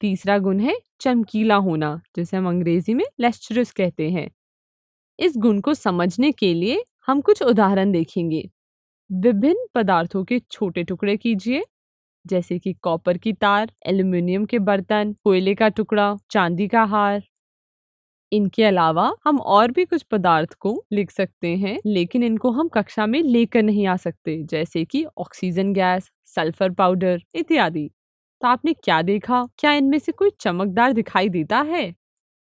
तीसरा गुण है चमकीला होना, जिसे हम अंग्रेजी में लस्ट्रस कहते हैं। इस गुण को समझने के लिए हम कुछ उदाहरण देखेंगे। विभिन्न पदार्थों के छोटे टुकड़े कीजिए, जैसे कि कॉपर की तार, एल्युमिनियम के बर्तन, कोयले का टुकड़ा, चांदी का हार। इनके अलावा हम और भी कुछ पदार्थ को लिख सकते हैं, लेकिन इनको हम कक्षा में लेकर नहीं आ सकते, जैसे कि ऑक्सीजन गैस, सल्फर पाउडर इत्यादि। तो आपने क्या देखा? क्या इनमें से कोई चमकदार दिखाई देता है?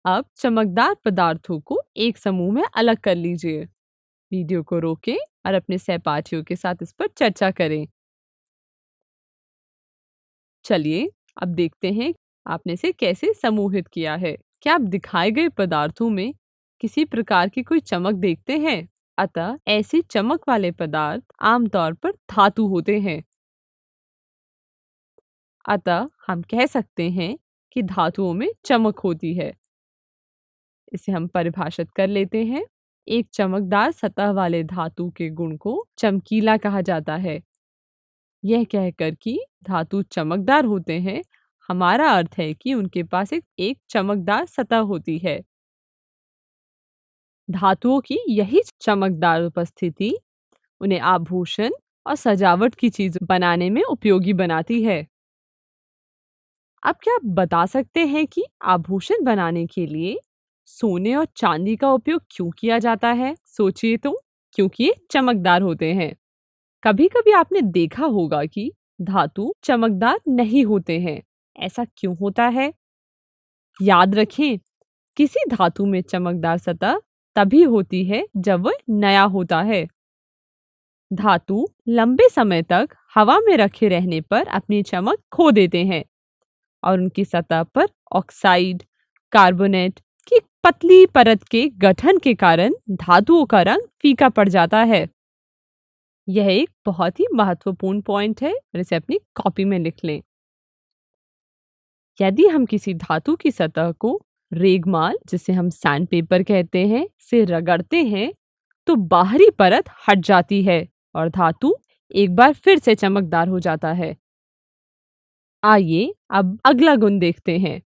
अब चमकदार पदार्थों को एक समूह में अलग कर लीजिए। वीडियो को रोकें और अपने सहपाठियों के साथ इस पर चर्चा करें। चलिए अब देखते हैं आपने इसे कैसे समूहित किया है। क्या आप दिखाए गए पदार्थों में किसी प्रकार की कोई चमक देखते हैं? अतः ऐसे चमक वाले पदार्थ आमतौर पर धातु होते हैं। अतः हम कह सकते हैं कि धातुओं में चमक होती है। इसे हम परिभाषित कर लेते हैं। एक चमकदार सतह वाले धातु के गुण को चमकीला कहा जाता है। यह कहकर कि धातु चमकदार होते हैं, हमारा अर्थ है कि उनके पास एक चमकदार सतह होती है। धातुओं की यही चमकदार उपस्थिति उन्हें आभूषण और सजावट की चीज बनाने में उपयोगी बनाती है। अब क्या आप बता सकते हैं कि आभूषण बनाने के लिए सोने और चांदी का उपयोग क्यों किया जाता है? सोचिए तो, क्योंकि ये चमकदार होते हैं। कभी कभी आपने देखा होगा कि धातु चमकदार नहीं होते हैं। ऐसा क्यों होता है? याद रखें, किसी धातु में चमकदार सतह तभी होती है जब वह नया होता है। धातु लंबे समय तक हवा में रखे रहने पर अपनी चमक खो देते हैं और उनकी सतह पर ऑक्साइड, कार्बोनेट की पतली परत के गठन के कारण धातुओं का रंग फीका पड़ जाता है। यह एक बहुत ही महत्वपूर्ण पॉइंट है और इसे अपनी कॉपी में लिख लें। यदि हम किसी धातु की सतह को रेगमाल, जिसे हम सैंडपेपर कहते हैं, से रगड़ते हैं तो बाहरी परत हट जाती है और धातु एक बार फिर से चमकदार हो जाता है। आइए अब अगला गुण देखते हैं।